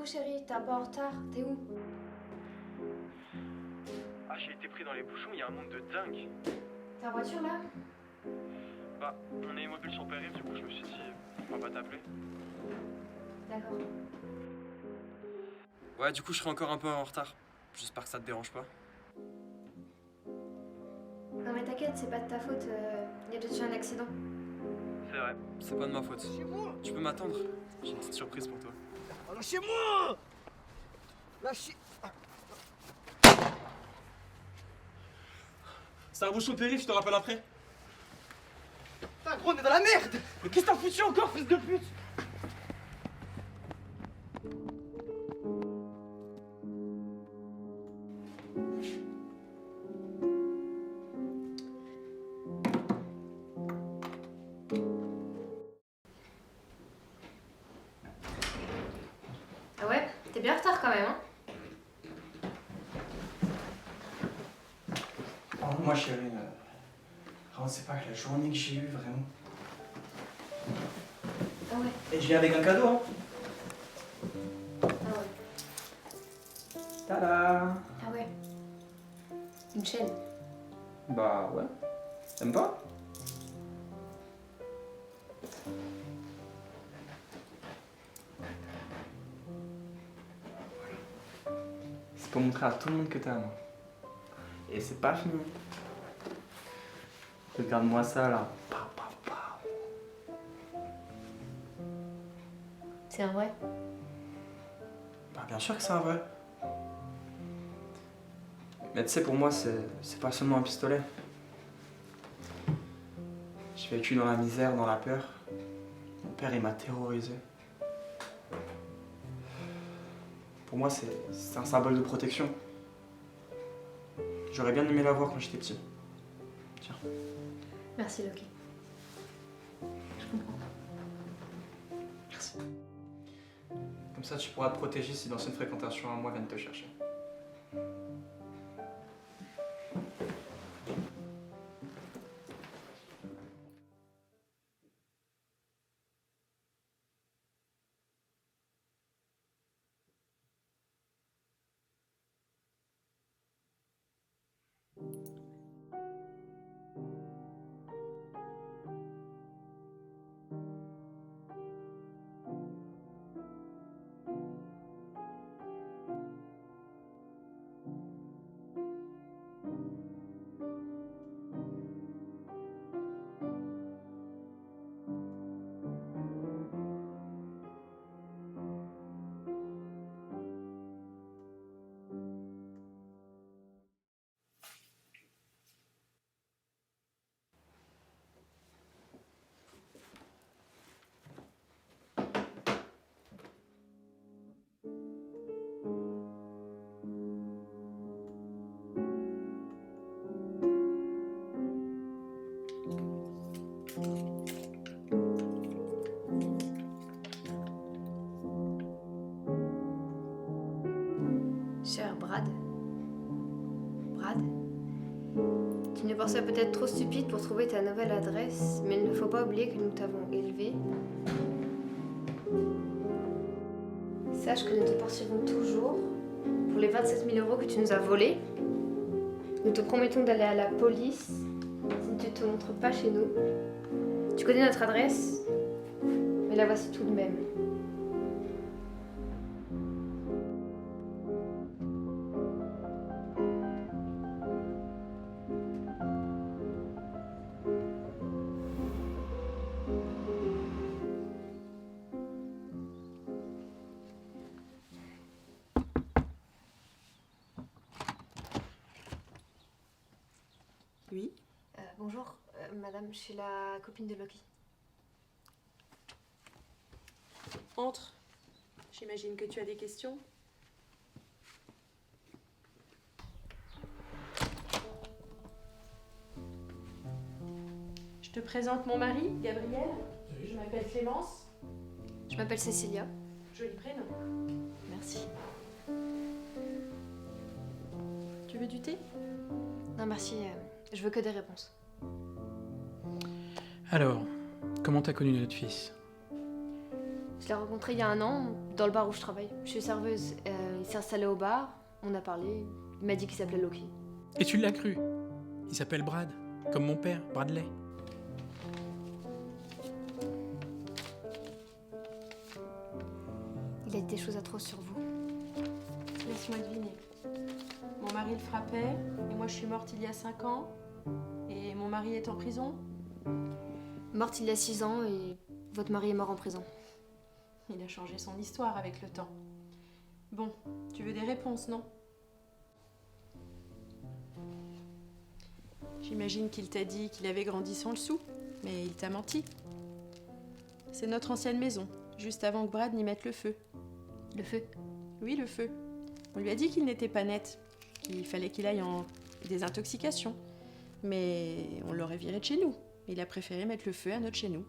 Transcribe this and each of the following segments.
chérie, t'es un peu en retard. T'es où? Ah, j'ai été pris dans les bouchons, il y a un monde de dingue. T'es en voiture là? Bah, on est immobile sur périph', du coup je me suis dit, pourquoi pas t'appeler? D'accord. Ouais, du coup je serai encore un peu en retard. J'espère que ça te dérange pas. Non mais t'inquiète, c'est pas de ta faute. Y a peut-être eu un accident. C'est vrai, c'est pas de ma faute. Tu peux m'attendre? J'ai une petite surprise pour toi. Oh, lâchez-moi! Lâchez... C'est un bouchon périph', je te rappelle après. Putain, gros, on est dans la merde! Mais qu'est-ce que t'as foutu encore, fils de pute? Ah ouais? T'es bien en retard quand même, hein? Oh, moi chérie, vraiment c'est pas la journée que j'ai eue vraiment. Ah ouais. Et je viens avec un cadeau, hein. Ah ouais. Tada! Ah ouais. Une chaîne. Bah ouais. T'aimes pas? C'est pour montrer à tout le monde que t'aimes. Et c'est pas fini. Regarde-moi ça là. Pa, pa, pa. C'est un vrai? Bah bien sûr que c'est un vrai. Mais tu sais, pour moi, c'est pas seulement un pistolet. J'ai vécu dans la misère, dans la peur. Mon père, il m'a terrorisé. Pour moi, c'est un symbole de protection. J'aurais bien aimé l'avoir quand j'étais petit. Tiens. Merci Loki. Je comprends. Merci. Comme ça, tu pourras te protéger si d'anciennes fréquentations à moi viennent te chercher. Cher Brad. Brad? Tu nous pensais peut-être trop stupide pour trouver ta nouvelle adresse, mais il ne faut pas oublier que nous t'avons élevé. Sache que nous te poursuivons toujours pour les 27 000 € que tu nous as volés. Nous te promettons d'aller à la police si tu ne te montres pas chez nous. Tu connais notre adresse, mais la voici tout de même. Oui. Bonjour, madame, je suis la copine de Loki. Entre. J'imagine que tu as des questions. Je te présente mon mari, Gabriel. Je m'appelle Clémence. Je m'appelle Cécilia. Joli prénom. Merci. Tu veux du thé? Non, merci, je veux que des réponses. Alors, comment t'as connu notre fils? Je l'ai rencontré il y a 1 an, dans le bar où je travaille. Je suis serveuse. Il s'est installé au bar, on a parlé. Il m'a dit qu'il s'appelait Loki. Et tu l'as cru. Il s'appelle Brad, comme mon père, Bradley. Il a dit des choses atroces sur vous. Laisse-moi deviner. Mon mari le frappait, et moi je suis morte il y a 5 ans, et mon mari est en prison. Morte il y a 6 ans et votre mari est mort en prison. Il a changé son histoire avec le temps. Bon, tu veux des réponses, non? J'imagine qu'il t'a dit qu'il avait grandi sans le sou, mais il t'a menti. C'est notre ancienne maison, juste avant que Brad n'y mette le feu. Le feu. Oui, le feu. On lui a dit qu'il n'était pas net, qu'il fallait qu'il aille en désintoxication. Mais on l'aurait viré de chez nous. Il a préféré mettre le feu à notre chez nous.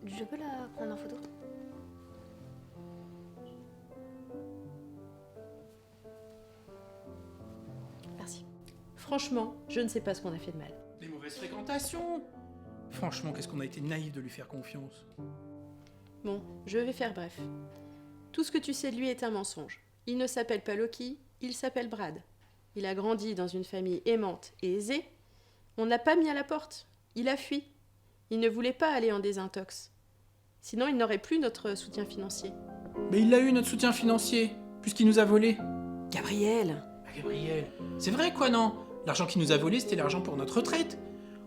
Je peux la prendre en photo? Merci. Franchement, je ne sais pas ce qu'on a fait de mal. Des mauvaises fréquentations. Franchement, qu'est-ce qu'on a été naïf de lui faire confiance. Bon, je vais faire bref. Tout ce que tu sais de lui est un mensonge. Il ne s'appelle pas Loki, il s'appelle Brad. Il a grandi dans une famille aimante et aisée. On n'a pas mis à la porte. Il a fui. Il ne voulait pas aller en désintox. Sinon, il n'aurait plus notre soutien financier. Mais il a eu notre soutien financier, puisqu'il nous a volé. Gabriel! Ah, Gabriel, c'est vrai quoi, non? L'argent qu'il nous a volé, c'était l'argent pour notre retraite.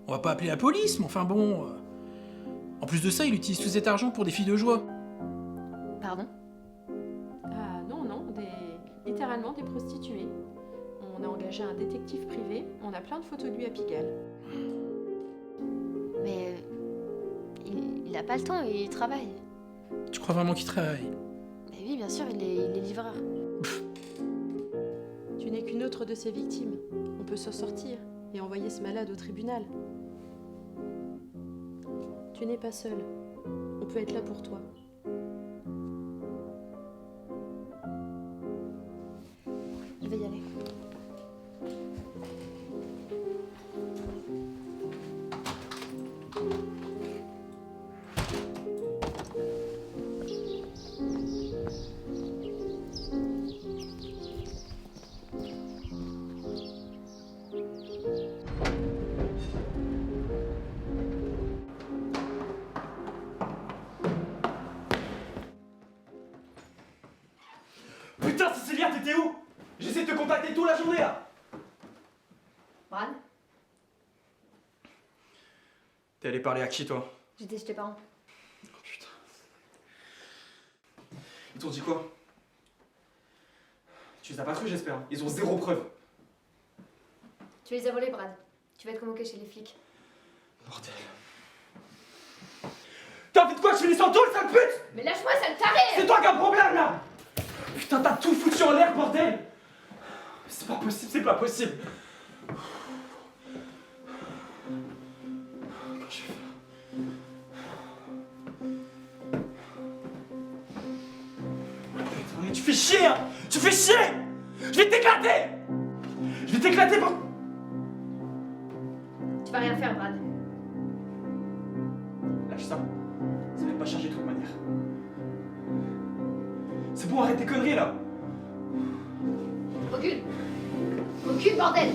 On va pas appeler la police, mais enfin bon... En plus de ça, il utilise tout cet argent pour des filles de joie. Pardon? Ah non, littéralement des prostituées. On a engagé un détective privé, on a plein de photos de lui à Pigalle. Mais il a pas le temps, il travaille. Tu crois vraiment qu'il travaille? Mais oui, bien sûr, il est livreur. Tu n'es qu'une autre de ses victimes. On peut s'en sortir et envoyer ce malade au tribunal. Tu n'es pas seule. On peut être là pour toi. Je vais y aller. Putain, Cécilia, t'étais où? J'essaie de te contacter toute la journée là. Brad, T'es allé parler à qui, toi? j'étais chez tes parents. Oh putain. Ils t'ont dit quoi? Tu les as pas cru, j'espère. Ils ont 0 preuve. Tu les as volés, Brad. Tu vas être convoqué chez les flics. Bordel. T'as envie de quoi? Je finis sans toi, le sale pute! Mais lâche-moi, sale taré! C'est toi qui as un problème là! Putain, t'as tout foutu en l'air, bordel! C'est pas possible, c'est pas possible! Comment je vais faire? Putain, mais tu fais chier, hein! Tu fais chier! Je vais t'éclater! Je vais t'éclater pour... Tu vas rien faire, Brad. Lâche ça. Ça va pas changer de toute manière. C'est bon, arrête tes conneries là! Recule! Recule, bordel!